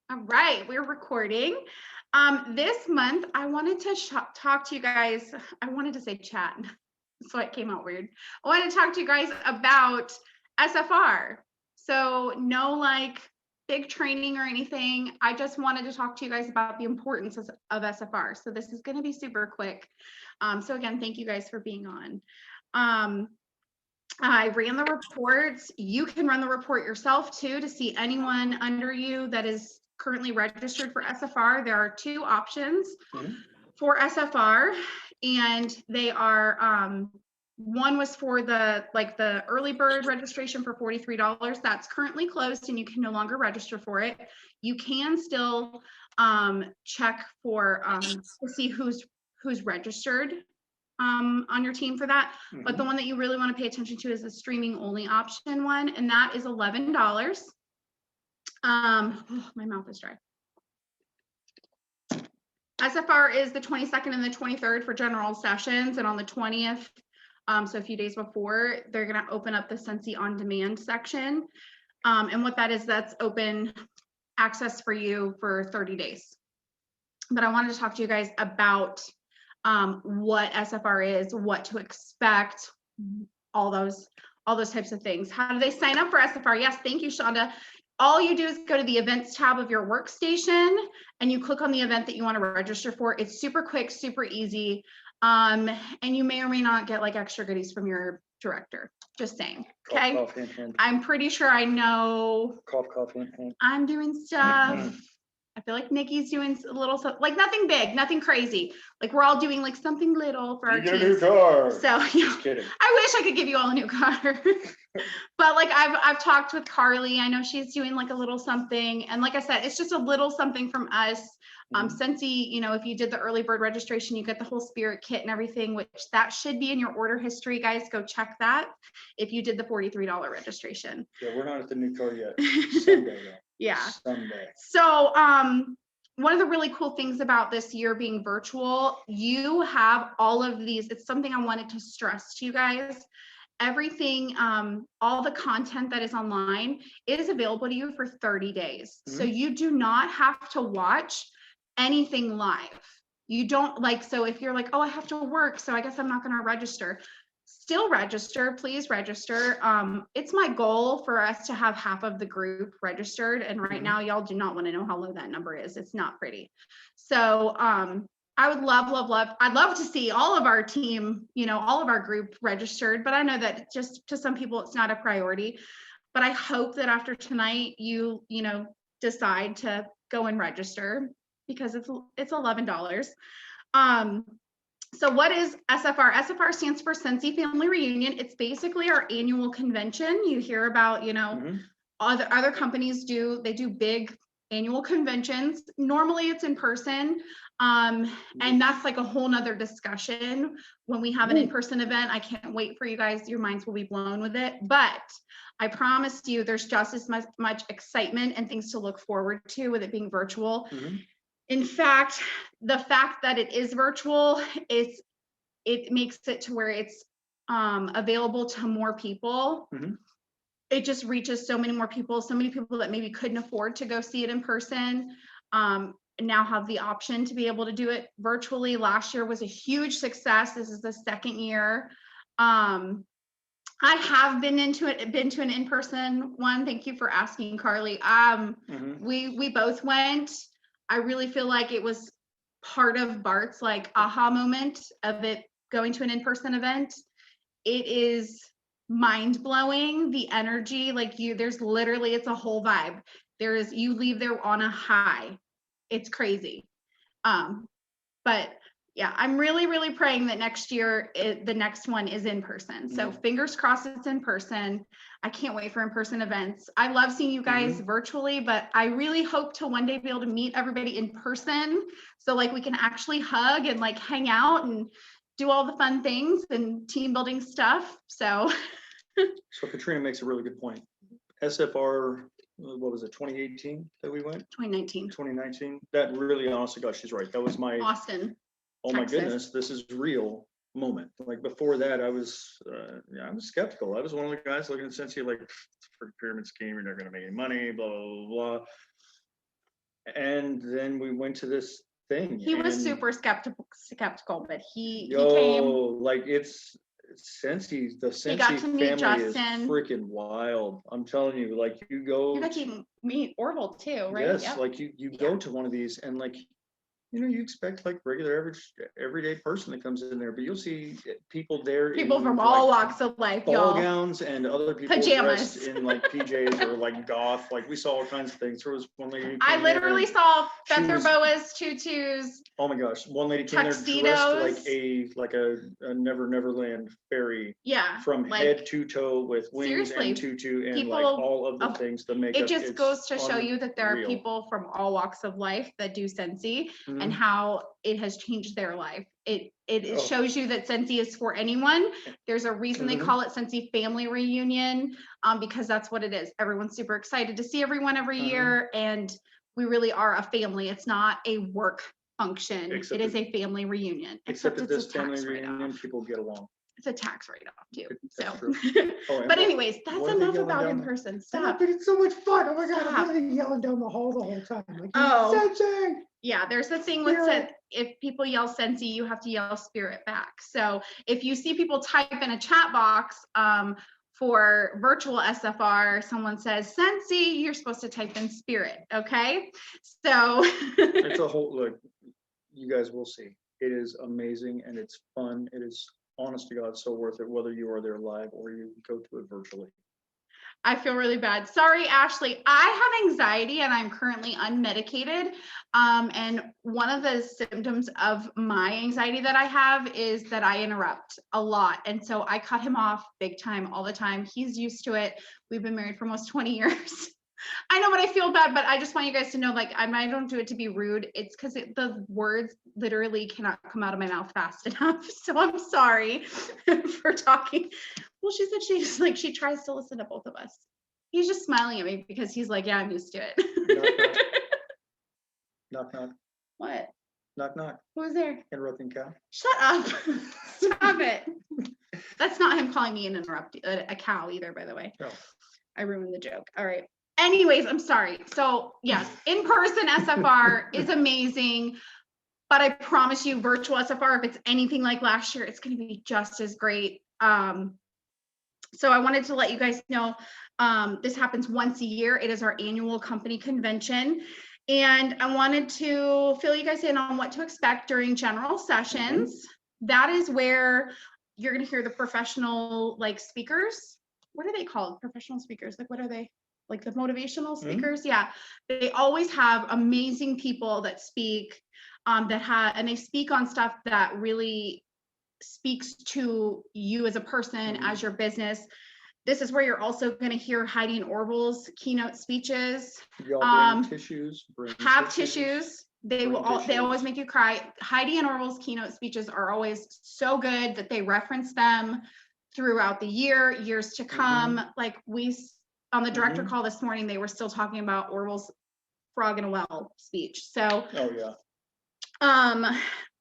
All right, we're recording. This month, I wanted to talk to you guys. I wanted to say chat, so it came out weird. I wanted to talk to you guys about SFR. So no like big training or anything. I just wanted to talk to you guys about the importance of SFR. So this is going to be super quick. So again, thank you guys for being on. I ran the reports. You can run the report yourself too to see anyone under you that is currently registered for SFR. There are two options for SFR, and they are one was for the early bird registration for $43. That's currently closed and you can no longer register for it. You can still check for to see who's registered on your team for that. But the one that you really want to pay attention to is the streaming only option one, and that is $11. Oh, my mouth is dry. SFR is the 22nd and the 23rd for general sessions, and on the 20th, so a few days before, they're going to open up the Sensi on demand section. And what that is, that's open access for you for 30 days. But I wanted to talk to you guys about what SFR is, what to expect, all those types of things. How do they sign up for SFR? Yes, thank you, Shonda. All you do is go to the events tab of your workstation and you click on the event that you want to register for. It's super quick, super easy. And you may or may not get like extra goodies from your director. Just saying. Okay. Cough, hint, hint. I'm pretty sure I know. Cough, cough, hint, hint. I'm doing stuff. I feel like Nikki's doing a little stuff, like nothing big, nothing crazy. Like we're all doing like something little for our You get a teams. new car. So Just kidding. I wish I could give you all a new car. But like I've talked with Carly. I know she's doing like a little something. And like I said, it's just a little something from us. Sensi, you know, if you did the early bird registration, you get the whole spirit kit and everything, which that should be in your order history, guys. Go check that if you did the $43 registration. Yeah, we're not at the new car yet. Someday, though. Yeah. Someday. So one of the really cool things about this year being virtual, you have all of these. It's something I wanted to stress to you guys. Everything, all the content that is online is available to you for 30 days. So you do not have to watch anything live. You don't like, so if you're like, oh, I have to work, so I guess I'm not going to register. Still register, please register. It's my goal for us to have half of the group registered. And right now, y'all do not want to know how low that number is. It's not pretty. So I would I'd love to see all of our team, you know, all of our group registered, but I know that just to some people, it's not a priority. But I hope that after tonight, you know, decide to go and register because it's $11. So what is SFR? SFR stands for Sensi Family Reunion. It's basically our annual convention. You hear about, you know, other companies do big annual conventions. Normally it's in person. And that's like a whole nother discussion when we have an in-person event. I can't wait for you guys. Your minds will be blown with it. But I promise you there's just as much excitement and things to look forward to with it being virtual. In fact, the fact that it is virtual, it makes it to where it's available to more people. It just reaches so many more people. So many people that maybe couldn't afford to go see it in person now have the option to be able to do it virtually. Last year was a huge success. This is the second year. I have been to an in-person one. Thank you for asking, Carly. We both went. I really feel like it was part of Bart's like aha moment of it going to an in-person event. It is mind-blowing, the energy, like there's literally, it's a whole vibe. You leave there on a high. It's crazy. But yeah, I'm really, really praying that next year, the next one is in person. So fingers crossed it's in person. I can't wait for in-person events. I love seeing you guys virtually, but I really hope to one day be able to meet everybody in person. So like we can actually hug and like hang out and do all the fun things and team building stuff. So Katrina makes a really good point. SFR, what was it, 2018 that we went? 2019. 2019. That really, honestly, gosh, she's right. That was my Austin. Oh Texas. my goodness, this is real. moment. Like before that, I was skeptical. I was one of the guys looking at Sensi like, for pyramid scheme, you're not going to make any money, blah blah blah. And then we went to this thing. He was and super skeptical, but he yo, came. like it's Sensi, the He got Sensi to meet family is Justin. freaking wild. I'm telling you, like you go. You got to meet Orville too, right? Yes, Yep. like you go to one of these and like, you know, you expect like regular average everyday person that comes in there, but you'll see people there, People in, from all like, walks of life, ball y'all. gowns, and other people Pajamas. dressed in like PJs or like goth. Like we saw all kinds of things. There was one lady who I came there literally and saw she feather was- boas, tutus. oh my gosh, one lady came there dressed Tuxedos. like a Neverland fairy Yeah. from like, head to toe with wings seriously, and tutu and like people all of the of- things, the makeup. It just It's goes to show you that there are unreal. people from all walks of life that do Sensi Mhm. and how it has changed their life. It Oh. shows you that Sensi is for anyone. There's a reason they Mhm. call it Sensi Family Reunion, because that's what it is. Everyone's super excited to see everyone every year, and we really are a family. It's not a work function. Except it is that- a family reunion. Except at it's this a family tax write-off. reunion, people get along. It's a tax write-off too. That's So, true. Oh, and but what- anyways, that's what are they enough yelling about down in the- person. Yeah, Stop. but it's so much fun. Oh my God, Stop. I'm literally yelling down the hall the whole time. Like, Oh. Sensei! Yeah, there's the thing with Spirit. if people yell Sensi, you have to yell spirit back. So if you see people type in a chat box for virtual SFR, someone says Sensi, you're supposed to type in spirit. Okay. So It's a whole, like, you guys will see. It is amazing and it's fun. It is, honest to God, so worth it, whether you are there live or you go to it virtually. I feel really bad. Sorry, Ashley. I have anxiety and I'm currently unmedicated. And one of the symptoms of my anxiety that I have is that I interrupt a lot. And so I cut him off big time all the time. He's used to it. We've been married for almost 20 years. I know, but I feel bad, but I just want you guys to know, like, I don't do it to be rude. It's because the words literally cannot come out of my mouth fast enough. So I'm sorry for talking. Well, she said she tries to listen to both of us. He's just smiling at me because he's like, yeah, I'm used to it. Knock, knock. What? Knock, knock. Who's there? Interrupting cow. Shut up. Stop it. That's not him calling me a cow either, by the way. No. I ruined the joke. All right. Anyways, I'm sorry. So yes, in-person SFR is amazing, but I promise you virtual SFR, if it's anything like last year, it's going to be just as great. So I wanted to let you guys know, this happens once a year. It is our annual company convention. And I wanted to fill you guys in on what to expect during general sessions. That is where you're going to hear the professional like speakers. What are they called? Professional speakers. Like, what are they? Like the motivational speakers? Yeah. They always have amazing people that speak, and they speak on stuff that really speaks to you as a person, as your business. This is where you're also going to hear Heidi and Orville's keynote speeches. Y'all bring tissues. Have tissues. They Bring will. They always tissues. make you cry. Heidi and Orville's keynote speeches are always so good that they reference them throughout the years to come. Like on the director call this morning, they were still talking about Orville's frog in a well speech. So, Oh yeah.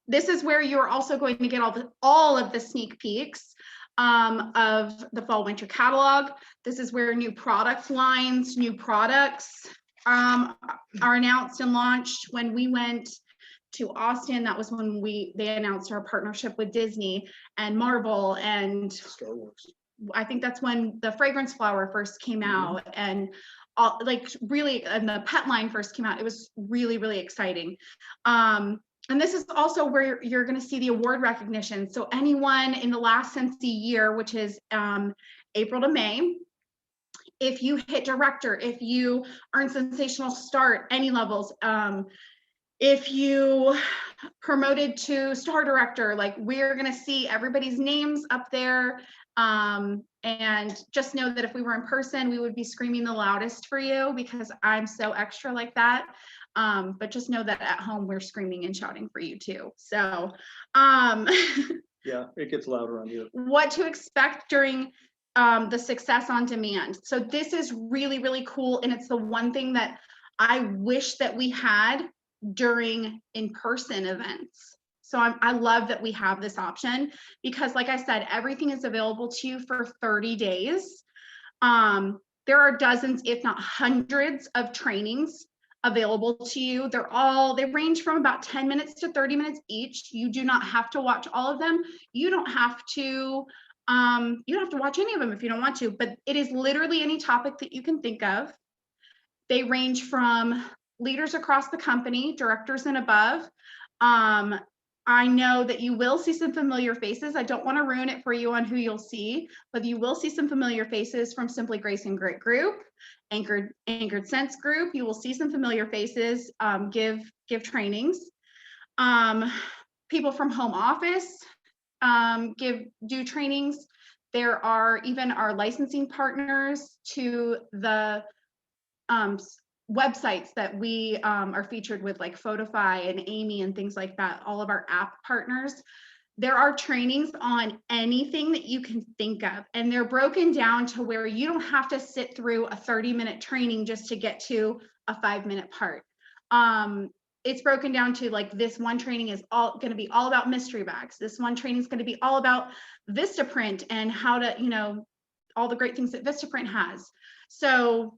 this is where you're also going to get all of the sneak peeks of the fall winter catalog. This is where new product lines, new products are announced and launched. When we went to Austin, that was when they announced our partnership with Disney and Marvel, and Star Wars. I think that's when the fragrance flower first came out, and really, and the pet line first came out. It was really, really exciting. And this is also where you're going to see the award recognition. So anyone in the last Sensi year, which is April to May, if you hit director, if you earn sensational start, any levels, if you promoted to star director, like we're going to see everybody's names up there. And just know that if we were in person, we would be screaming the loudest for you because I'm so extra like that. But just know that at home, we're screaming and shouting for you too. So, Yeah, it gets louder on you. what to expect during the Success on Demand. So this is really, really cool. And it's the one thing that I wish that we had during in-person events. So I love that we have this option because like I said, everything is available to you for 30 days. There are dozens, if not hundreds of trainings available to you. They range from about 10 minutes to 30 minutes each. You do not have to watch all of them. You don't have to watch any of them if you don't want to, but it is literally any topic that you can think of. They range from leaders across the company, directors and above. I know that you will see some familiar faces. I don't want to ruin it for you on who you'll see, but you will see some familiar faces from Simply Grace and Grit Group, Anchored Sense Group. You will see some familiar faces give trainings. People from home office do trainings. There are even our licensing partners to the websites that we are featured with, like Photify and Amy and things like that, all of our app partners. There are trainings on anything that you can think of, and they're broken down to where you don't have to sit through a 30-minute training just to get to a 5-minute part. It's broken down to like this one training is all going to be all about mystery bags. This one training is going to be all about Vistaprint and how to, all the great things that Vistaprint has. So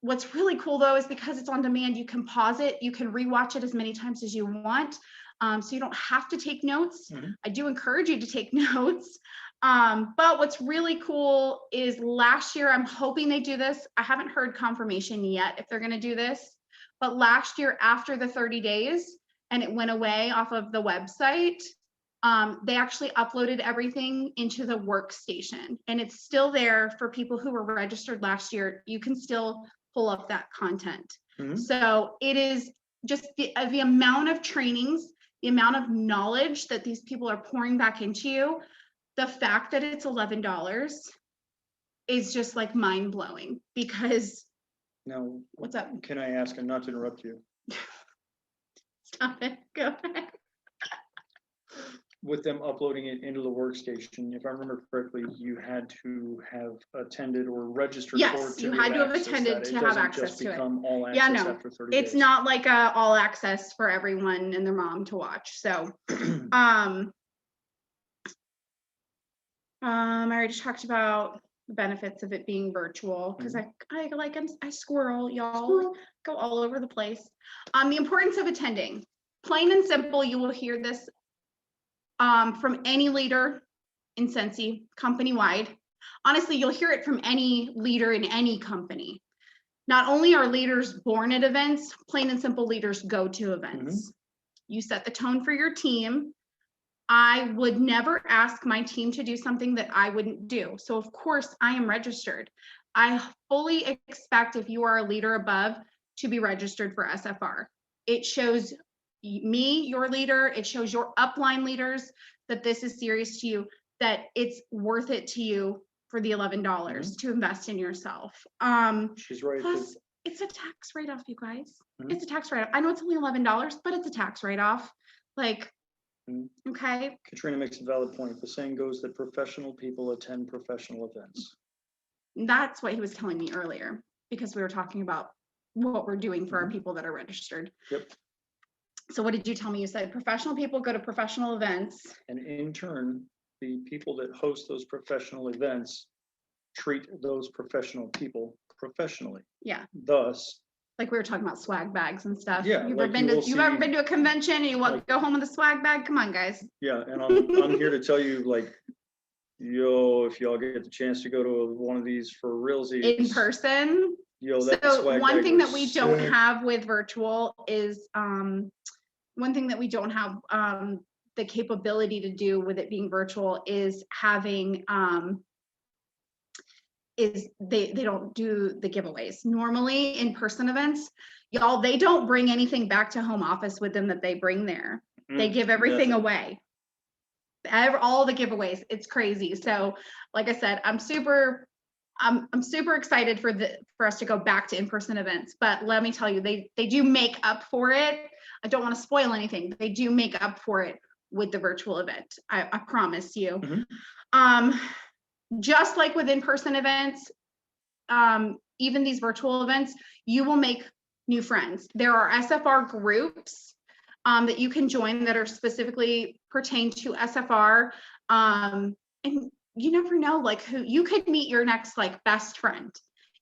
what's really cool though is because it's on demand, you can pause it, you can rewatch it as many times as you want. So you don't have to take notes. I do encourage you to take notes. But what's really cool is last year, I'm hoping they do this. I haven't heard confirmation yet if they're going to do this, but last year after the 30 days and it went away off of the website, they actually uploaded everything into the workstation, and it's still there for people who were registered last year. You can still pull up that content. So it is just the amount of trainings, the amount of knowledge that these people are pouring back into you. The fact that it's $11 is just like mind blowing because. Now, what's up? Can I ask, and not to interrupt you? Stop it. Go ahead. With them uploading it into the workstation, if I remember correctly, you had to have attended or registered for it. Yes, you had to have attended to have access to it. All access Yeah, no, after 30 it's days. not like a all access for everyone and their mom to watch. So, I already talked about the benefits of it being virtual because I squirrel, y'all, go all over the place. The importance of attending, plain and simple. You will hear this from any leader in Sensi, company-wide. Honestly, you'll hear it from any leader in any company. Not only are leaders born at events, plain and simple leaders go to events. You set the tone for your team. I would never ask my team to do something that I wouldn't do. So of course I am registered. I fully expect if you are a leader above to be registered for SFR. It shows me, your leader, it shows your upline leaders that this is serious to you, that it's worth it to you for the $11 to invest in yourself. She's right. Plus, it's a tax write-off, you guys. It's a tax write-off. I know it's only $11, but it's a tax write-off. Like, okay. Katrina makes a valid point. The saying goes that professional people attend professional events. That's what he was telling me earlier, because we were talking about what we're doing for our people that are registered. Yep. So what did you tell me? You said professional people go to professional events. And in turn, the people that host those professional events treat those professional people professionally. Yeah. Thus, like we were talking about swag bags and stuff. Yeah. You've ever been to a convention and you want to go home with a swag bag? Come on, guys. Yeah, and I'm here to tell you, like, if y'all get the chance to go to one of these for realsies in person. That So one thing that we don't have with virtual is one thing that we don't have the capability to do with it being virtual is having they don't do the giveaways. Normally in-person events, y'all, they don't bring anything back to home office with them that they bring there. They give everything away. All the giveaways. It's crazy. So like I said, I'm super excited for us to go back to in-person events, but let me tell you, they do make up for it. I don't want to spoil anything. They do make up for it with the virtual event. I promise you. Just like with in-person events, even these virtual events, you will make new friends. There are SFR groups that you can join that are specifically pertain to SFR. And you never know, like, who you could meet your next like best friend.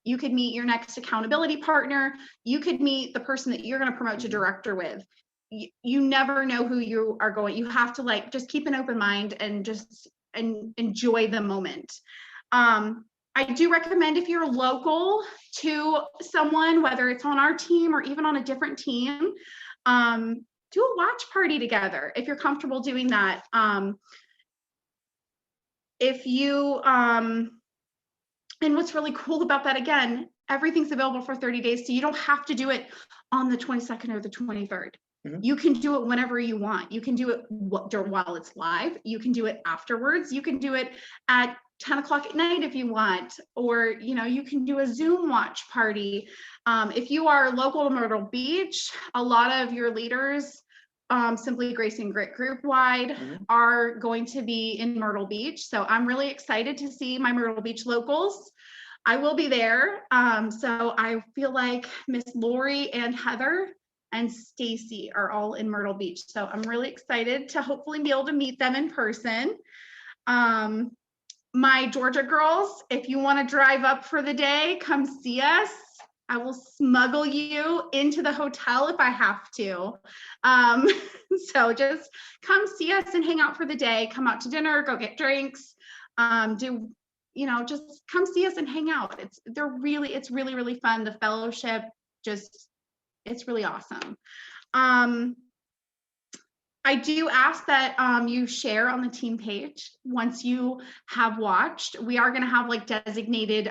You could meet your next accountability partner. You could meet the person that you're going to promote to director with. You never know who you are going. You have to like just keep an open mind and just enjoy the moment. I do recommend, if you're local to someone, whether it's on our team or even on a different team, do a watch party together if you're comfortable doing that. If you and what's really cool about that, again, everything's available for 30 days, so you don't have to do it on the 22nd or the 23rd. You can do it whenever you want. You can do it while it's live. You can do it afterwards. You can do it at 10 o'clock at night if you want, or you can do a Zoom watch party. If you are local to Myrtle Beach, a lot of your leaders, Simply Grace and Grit group wide, are going to be in Myrtle Beach. So I'm really excited to see my Myrtle Beach locals. I will be there. So I feel like Miss Lori and Heather and Stacy are all in Myrtle Beach. So I'm really excited to hopefully be able to meet them in person. My Georgia girls, if you want to drive up for the day, come see us. I will smuggle you into the hotel if I have to. So just come see us and hang out for the day. Come out to dinner, go get drinks, just come see us and hang out. It's really, really fun. The fellowship, it's really awesome. I do ask that you share on the team page once you have watched. We are going to have like designated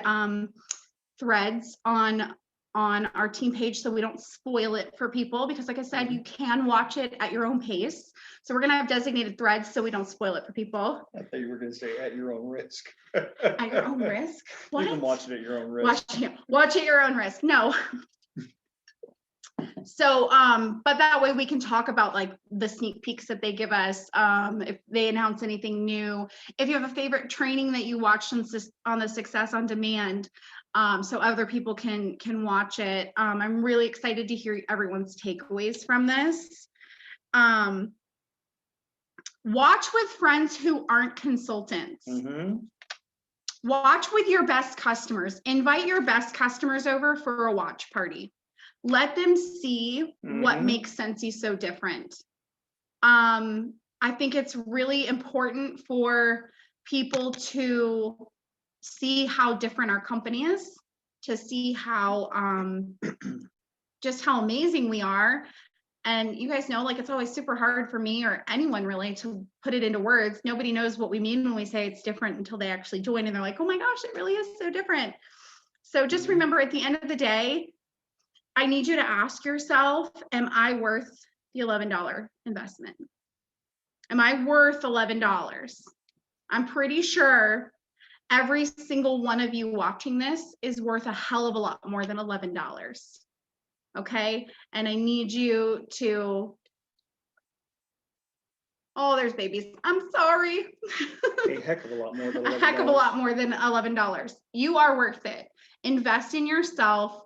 threads on our team page so we don't spoil it for people, because like I said, you can watch it at your own pace. So we're going to have designated threads so we don't spoil it for people. I thought you were going to say at your own risk. At your own risk? What? You can watch it at your own risk. Watch at your own risk. No. So, but that way we can talk about like the sneak peeks that they give us, if they announce anything new, if you have a favorite training that you watched on the Success on Demand, so other people can watch it. I'm really excited to hear everyone's takeaways from this. Watch with friends who aren't consultants. Watch with your best customers. Invite your best customers over for a watch party. Let them see what makes Scentsy so different. I think it's really important for people to see how different our company is, to see how just how amazing we are. And you guys know, like, it's always super hard for me or anyone really to put it into words. Nobody knows what we mean when we say it's different until they actually join and they're like, oh my gosh, it really is so different. So just remember, at the end of the day, I need you to ask yourself, am I worth the $11 investment? Am I worth $11? I'm pretty sure every single one of you watching this is worth a hell of a lot more than $11. Okay? And I need you to, oh, there's babies. I'm sorry. A heck of a lot more than $11. A heck of a lot more than $11. You are worth it. Invest in yourself.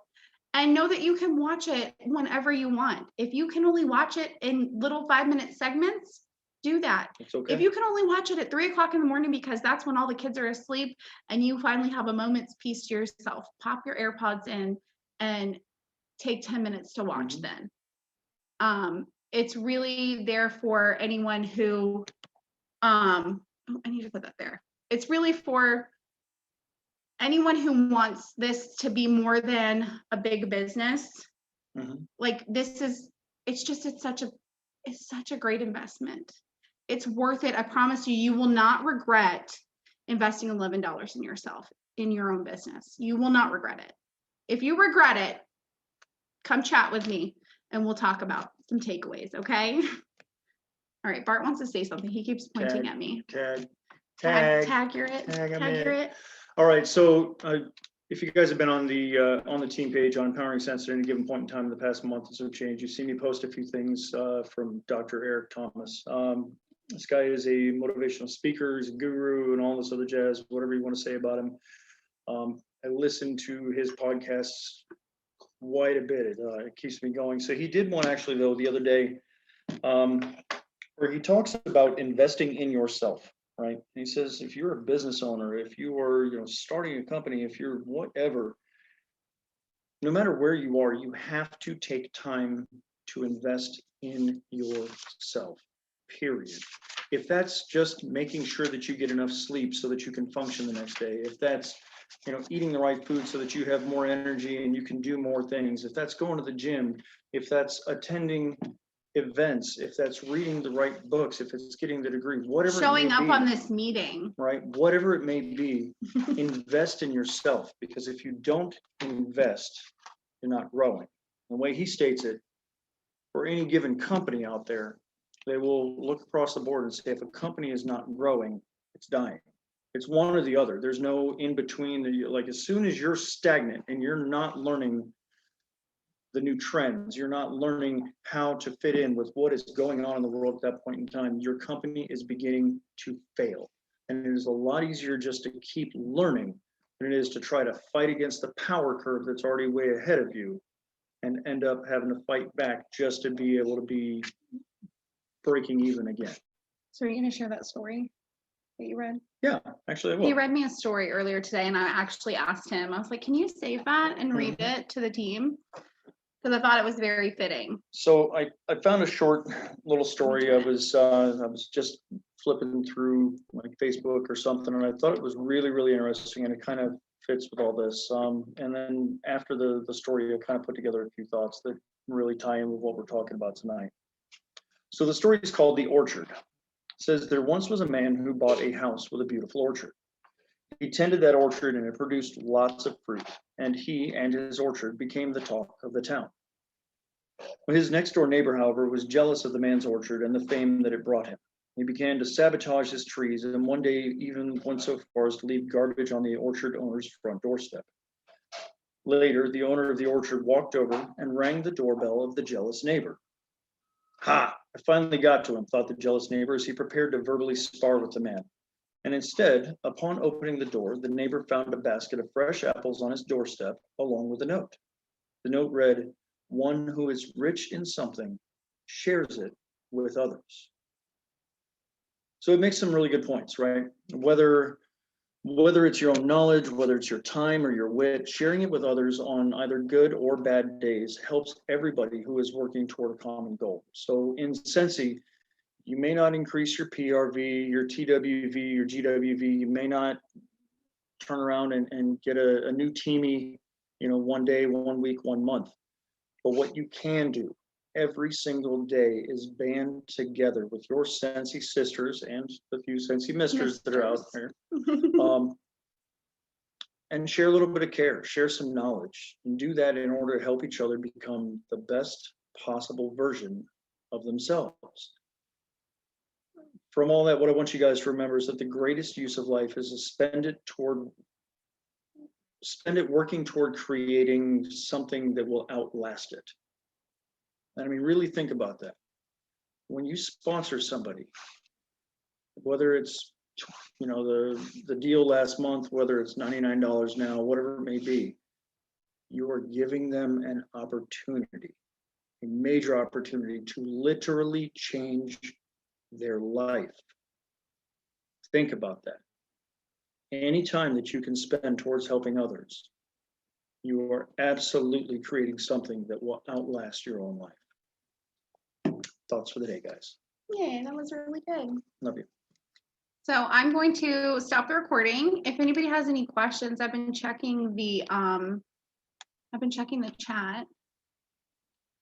And know that you can watch it whenever you want. If you can only watch it in little 5-minute segments, do that. It's okay. If you can only watch it at 3 o'clock in the morning because that's when all the kids are asleep and you finally have a moment's peace to yourself, pop your AirPods in and take 10 minutes to watch then. It's really there for anyone who, I need to put that there. It's really for anyone who wants this to be more than a big business. Like, this is, it's such a great investment. It's worth it. I promise you, you will not regret investing $11 in yourself, in your own business. You will not regret it. If you regret it, come chat with me and we'll talk about some takeaways, okay? All right, Bart wants to say something. He keeps pointing at me. Tag, you're it. All right, so if you guys have been on the team page on Empowering Sense at any given point in time in the past month or so change, you've seen me post a few things from Dr. Eric Thomas. This guy is a motivational speaker, he's a guru, and all this other jazz, whatever you want to say about him. I listen to his podcasts quite a bit. It keeps me going. So he did one actually, though, the other day where he talks about investing in yourself, right? He says, if you're a business owner, if you are, starting a company, if you're whatever, no matter where you are, you have to take time to invest in yourself, period. If that's just making sure that you get enough sleep so that you can function the next day, if that's, eating the right food so that you have more energy and you can do more things, if that's going to the gym, if that's attending events, if that's reading the right books, if it's getting the degree, whatever Showing it may up be, on this meeting. right? Whatever it may be, invest in yourself, because if you don't invest, you're not growing. The way he states it, for any given company out there, they will look across the board and say, if a company is not growing, it's dying. It's one or the other. There's no in between. Like, as soon as you're stagnant and you're not learning the new trends, you're not learning how to fit in with what is going on in the world at that point in time, your company is beginning to fail. And it is a lot easier just to keep learning than it is to try to fight against the power curve that's already way ahead of you and end up having to fight back just to be able to be breaking even again. So are you going to share that story that you read? Yeah, actually I will. He read me a story earlier today, and I actually asked him, I was like, can you save that and read it to the team? Because I thought it was very fitting. So I found a short little story. I was just flipping through like Facebook or something, and I thought it was really, really interesting, and it kind of fits with all this. And then after the story, I kind of put together a few thoughts that really tie in with what we're talking about tonight. So the story is called The Orchard. It says, there once was a man who bought a house with a beautiful orchard. He tended that orchard and it produced lots of fruit, and he and his orchard became the talk of the town. His next door neighbor, however, was jealous of the man's orchard and the fame that it brought him. He began to sabotage his trees, and one day even went so far as to leave garbage on the orchard owner's front doorstep. Later, the owner of the orchard walked over and rang the doorbell of the jealous neighbor. Ha! I finally got to him, thought the jealous neighbor as he prepared to verbally spar with the man. And instead, upon opening the door, the neighbor found a basket of fresh apples on his doorstep, along with a note. The note read, one who is rich in something shares it with others. So it makes some really good points, right? Whether it's your own knowledge, whether it's your time or your wit, sharing it with others on either good or bad days helps everybody who is working toward a common goal. So in Sensi, you may not increase your PRV, your TWV, your GWV. You may not turn around and get a new teamie, one day, 1 week, 1 month. But what you can do every single day is band together with your Sensi sisters and the few Sensi misters that are out there. And share a little bit of care, share some knowledge, and do that in order to help each other become the best possible version of themselves. From all that, what I want you guys to remember is that the greatest use of life is to spend it working toward creating something that will outlast it. And I mean, really think about that. When you sponsor somebody, whether it's the deal last month, whether it's $99 now, whatever it may be, you are giving them an opportunity, a major opportunity to literally change their life. Think about that. Any time that you can spend towards helping others, you are absolutely creating something that will outlast your own life. Thoughts for the day, guys. Yeah, that was really good. Love you. So I'm going to stop the recording. If anybody has any questions, I've been checking the chat.